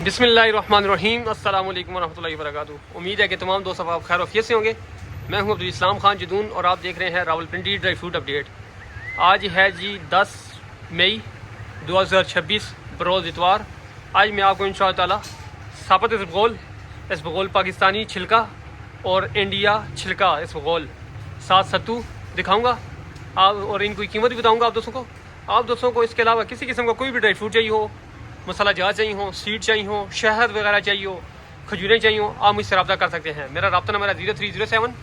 बिस्मिल्लाहिर्रहमानिर्रहीम अस्सलाम वालेकुम वरहमतुल्लाहि वबरकातुहू। उम्मीद है कि तमाम दोस्त आप खैर वफियत से होंगे। मैं हूं अब्दुल इस्लाम खान जदून और आप देख रहे हैं रावलपिंडी ड्राई फ्रूट अपडेट। आज है जी 10 मई 2026 बरोज़ इतवार। आज मैं आपको इंशाअल्लाह ताला साबत इसबगोल पाकिस्तानी छिलका और इंडिया छिलका इसबगोल साथ सत्तू दिखाऊँगा और इनकी कीमत भी बताऊँगा आप दोस्तों को। आप दोस्तों को इसके अलावा किसी किस्म का कोई भी ड्राई फ्रूट चाहिए हो, मसाला जार चाहिए हो, सीड चाहिए हो, शहद वगैरह चाहिए हो, खजूरें चाहिए हो, आप मुझसे रब्ता कर सकते हैं। मेरा रब्ता नंबर है 0307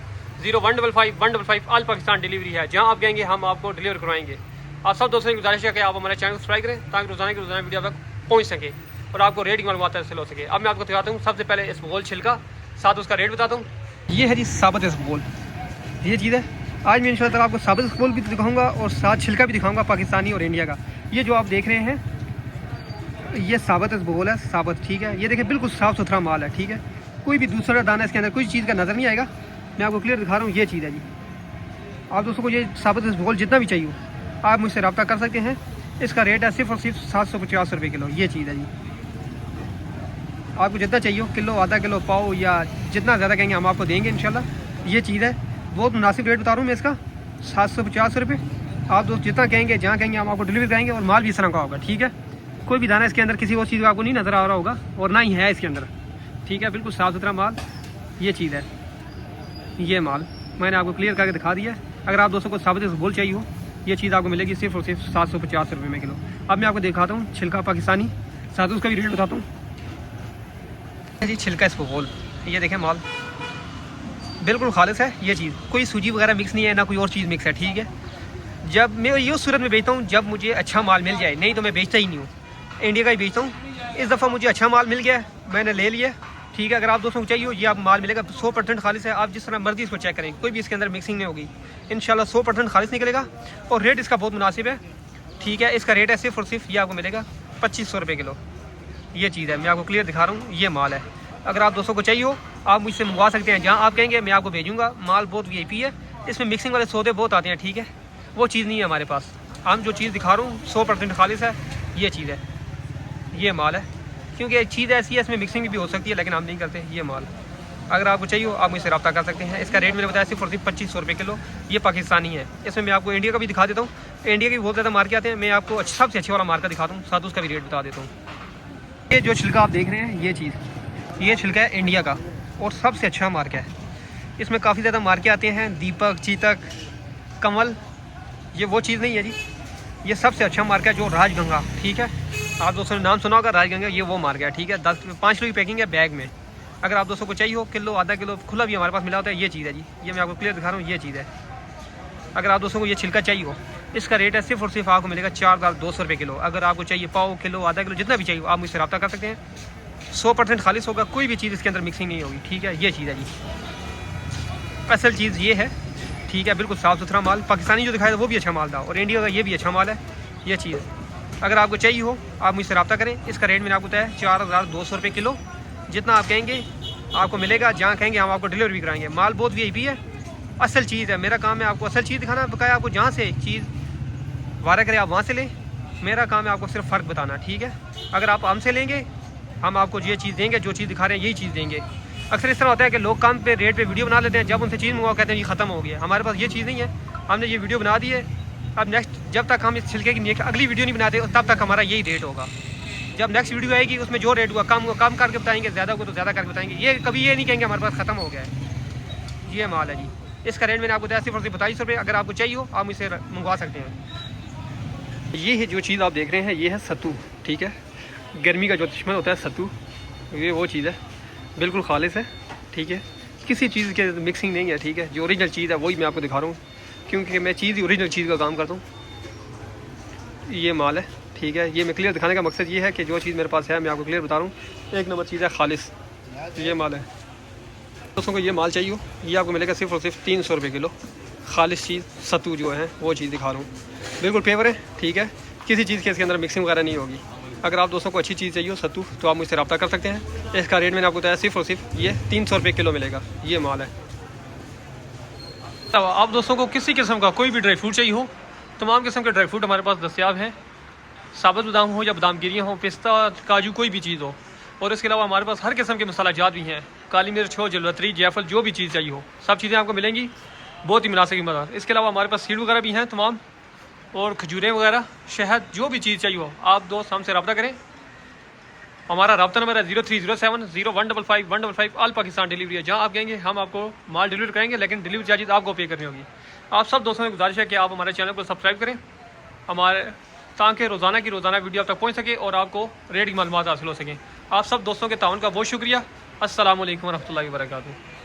0155 155। ऑल पाकिस्तान डिलीवरी है, जहां आप कहेंगे हम आपको डिलीवर करवाएंगे। आप सब दोस्तों की गुजारिश है कि आप हमारे चैनल को सब्सक्राइब करें ताकि रोजाना की रोजाना वीडियो आप तक पहुँच सके और आपको रेट की मालूमात हासिल हो सके। अब मैं आपको दिखाता हूँ सबसे पहले इसबगोल छिलका, साथ उसका रेट बताता हूँ। ये है जी साबत इसबगोल, ये चीज़ है। आज मैं इंशाअल्लाह आपको साबत इसबगोल भी दिखाऊंगा और साथ छिलका भी दिखाऊंगा पाकिस्तानी और इंडिया का। ये जो आप देख रहे हैं ये साबत इसबगोल है, साबत, ठीक है। ये देखिए बिल्कुल साफ़ सुथरा माल है, ठीक है। कोई भी दूसरा दाना इसके अंदर कोई चीज़ का नज़र नहीं आएगा। मैं आपको क्लियर दिखा रहा हूँ, ये चीज़ है जी। आप दोस्तों को ये साबत इसबगोल जितना भी चाहिए हो आप मुझसे रब्ता कर सकते हैं। इसका रेट है सिर्फ और सिर्फ 750 रुपये किलो। ये चीज़ है जी, आपको जितना चाहिए हो, किलो, आधा किलो, पाव या जितना ज़्यादा कहेंगे हम आपको देंगे इंशाल्लाह। ये चीज़ है, बहुत मुनासिब रेट बता रहा हूँ मैं इसका, 750 रुपये। आप दोस्त जितना कहेंगे, जहाँ कहेंगे हम आपको डिलीवरी कराएंगे और माल भी इस तरह का होगा, ठीक है। कोई भी दाना इसके अंदर किसी और चीज़ का आपको नहीं नज़र आ रहा होगा और ना ही है इसके अंदर, ठीक है। बिल्कुल साफ़ सुथरा माल ये चीज़ है। ये माल मैंने आपको क्लियर करके दिखा दिया है। अगर आप दोस्तों को साबत इसबगोल चाहिए हो, ये चीज़ आपको मिलेगी सिर्फ और सिर्फ 750 रुपये में किलो। अब मैं आपको दिखाता हूँ छिलका पाकिस्तानी, साथ उसका भी रेट बताता हूँ जी। छिलका इसबगोल, ये देखें माल बिल्कुल खालिस है। ये चीज़ कोई सूजी वगैरह मिक्स नहीं है, ना कोई और चीज़ मिक्स है, ठीक है। जब मैं ये उस सूरत में बेचता हूँ जब मुझे अच्छा माल मिल जाए, नहीं तो मैं बेचता ही नहीं हूँ, इंडिया का ही बेचता हूँ। इस दफ़ा मुझे अच्छा माल मिल गया, मैंने ले लिया, ठीक है। अगर आप दोस्तों को चाहिए हो, ये आप माल मिलेगा 100% खालिस है। आप जिस तरह मर्जी इसको चेक करें, कोई भी इसके अंदर मिक्सिंग नहीं होगी, इंशाल्लाह 100% खालिस निकलेगा। और रेट इसका बहुत मुनासिब है, ठीक है। इसका रेट है सिर्फ और सिर्फ ये आपको मिलेगा 2500 रुपये किलो। ये चीज़ है, मैं आपको क्लियर दिखा रहा हूँ, ये माल है। अगर आप दोस्तों को चाहिए हो आप मुझसे मंगवा सकते हैं, जहाँ आप कहेंगे मैं आपको भेजूँगा। माल बहुत VIP है, इसमें मिक्सिंग वाले सौदे बहुत आते हैं, ठीक है। वो चीज़ नहीं है हमारे पास। हम जो चीज़ दिखा रहा हूँ 100% खालिस है, ये चीज़ है, ये माल है। क्योंकि चीज़ ऐसी है, इसमें मिक्सिंग भी हो सकती है, लेकिन हम नहीं करते। ये माल अगर आपको चाहिए हो आप मुझसे रब्ता कर सकते हैं। इसका रेट मैंने बताया सिर्फ और सिर्फ 2500 रुपये किलो। ये पाकिस्तानी है। इसमें मैं आपको इंडिया का भी दिखा देता हूँ। इंडिया के बहुत ज़्यादा मार्के आते हैं, मैं आपको सबसे अच्छे वाला मार्का दिखाता हूँ, साथ उसका भी रेट बता देता हूँ। ये जो छिलका आप देख रहे हैं, ये चीज़, ये छिलका है इंडिया का और सबसे अच्छा मार्का है। इसमें काफ़ी ज़्यादा मार्के आते हैं, दीपक, चीतक, कमल, ये वो चीज़ नहीं है जी। ये सबसे अच्छा मार्का है जो राजगंगा, ठीक है। आप दोस्तों ने नाम सुना होगा राजगंगा, ये वो मार्का है, ठीक है। 5 किलो की पैकिंग है बैग में। अगर आप दोस्तों को चाहिए हो, किलो, आधा किलो खुला भी हमारे पास मिला होता है। ये चीज़ है जी, ये मैं आपको क्लियर दिखा रहा हूँ, ये चीज़ है। अगर आप दोस्तों को ये छिलका चाहिए हो, इसका रेट है सिर्फ और सिर्फ आपको मिलेगा 4200 रुपये किलो। अगर आपको चाहिए पाव, किलो, आधा किलो, जितना भी चाहिए आप मुझसे रब्ता कर सकते हैं। 100% खालिस होगा, कोई भी चीज़ इसके अंदर मिक्सिंग नहीं होगी, ठीक है। ये चीज़ है जी, असल चीज़ ये है, ठीक है। बिल्कुल साफ़ सुथरा माल, पाकिस्तानी जो दिखाया था वो भी अच्छा माल था और इंडिया का ये भी अच्छा माल है। ये चीज़ अगर आपको चाहिए हो आप मुझसे रब्ता करें। इसका रेट मैंने आपको बताया 4200 रुपये किलो। जितना आप कहेंगे आपको मिलेगा, जहाँ कहेंगे हम आपको डिलीवर भी कराएंगे। माल बहुत VIP है, असल चीज़ है। मेरा काम है आपको असल चीज़ दिखाना, बकाया आपको जहाँ से चीज़ वारा करे आप वहाँ से लें। मेरा काम है आपको सिर्फ फ़र्क बताना, ठीक है। अगर आप हमसे लेंगे हम आपको ये चीज़ देंगे, जो चीज़ दिखा रहे हैं यही चीज़ देंगे। अक्सर इस तरह होता है कि लोग काम पे रेट पे वीडियो बना लेते हैं, जब उनसे चीज़ मंगवाओ कहते हैं ये ख़त्म हो गया। हमारे पास ये चीज़ नहीं है, हमने ये वीडियो बना दी है। अब नेक्स्ट जब तक हम इस छिलके की अगली वीडियो नहीं बनाते तब तक हमारा यही रेट होगा। जब नेक्स्ट वीडियो आएगी उसमें जो रेट हुआ कम करके बताएंगे, ज़्यादा हुआ तो ज़्यादा करके बताएंगे। ये कभी ये नहीं कहेंगे हमारे पास ख़त्म हो गया है। ये माल है जी, इसका रेट मैंने आपको बताया सिर्फ और सिर्फ 2200 रुपये। अगर आपको चाहिए हो आप मुझसे मंगवा सकते हैं। ये है जो चीज़ आप देख रहे हैं, ये है सत्तू, ठीक है। गर्मी का जो दुश्मन होता है सत्तू, ये वो चीज़ है, बिल्कुल खालिस है, ठीक है। किसी चीज़ के मिक्सिंग नहीं है, ठीक है। जो ओरिजिनल चीज़ है वही मैं आपको दिखा रहा हूँ, क्योंकि मैं चीज़ ही ओरिजिनल चीज़ का काम करता हूँ। ये माल है, ठीक है। ये मैं क्लियर दिखाने का मकसद ये है कि जो चीज़ मेरे पास है मैं आपको क्लियर बता रहा हूँ। एक नंबर चीज़ है, खालिस। ये माल है दोस्तों को, ये माल चाहिए हो ये आपको मिलेगा सिर्फ और सिर्फ 300 रुपये किलो। खालिस चीज़ सत्तू जो है वो चीज़ दिखा रहा हूँ, बिल्कुल पेवर है, ठीक है। किसी चीज़ के इसके अंदर मिक्सिंग वगैरह नहीं होगी। अगर आप दोस्तों को अच्छी चीज़ चाहिए हो सत्तू तो आप मुझसे रब्ता कर सकते हैं। इसका रेट मैंने आपको बताया सिर्फ और सिर्फ ये 300 रुपये किलो मिलेगा। ये माल है। आप दोस्तों को किसी किस्म का कोई भी ड्राई फ्रूट चाहिए हो, तमाम किस्म के ड्राई फ्रूट हमारे पास दस्तियाब हैं। साबुत बादाम हो या बादाम गिरियाँ हो, पिस्ता, काजू, कोई भी चीज़ हो, और इसके अलावा हमारे पास हर किस्म के मसाला जात भी हैं, काली मिर्च हो, जलवतरी, जायफल, जो भी चीज़ चाहिए हो सब चीज़ें आपको मिलेंगी बहुत ही मुनासिब कीमत। इसके अलावा हमारे पास सीड वगैरह भी हैं तमाम, और खजूरें वगैरह, शहद, जो भी चीज़ चाहिए हो आप दोस्त हमसे रब्ता करें। हमारा रब्ता नंबर है 03070155 ऑल पाकिस्तान डिलीवरी है। जहाँ आप कहेंगे हम आपको माल डिलीवर करेंगे, लेकिन डिलीवरी चार्जेस आपको पे करनी होगी। आप सब दोस्तों से गुजारिश है कि आप हमारे चैनल को सब्सक्राइब करें हमारे, ताकि रोज़ाना की रोज़ाना वीडियो आप तक पहुँच सके और आपको रेट की मालूमात हासिल हो सकें। आप सब दोस्तों के ताउन का बहुत शुक्रिया। अस्सलाम वालेकुम रहमतुल्लाहि व बरकातुहू।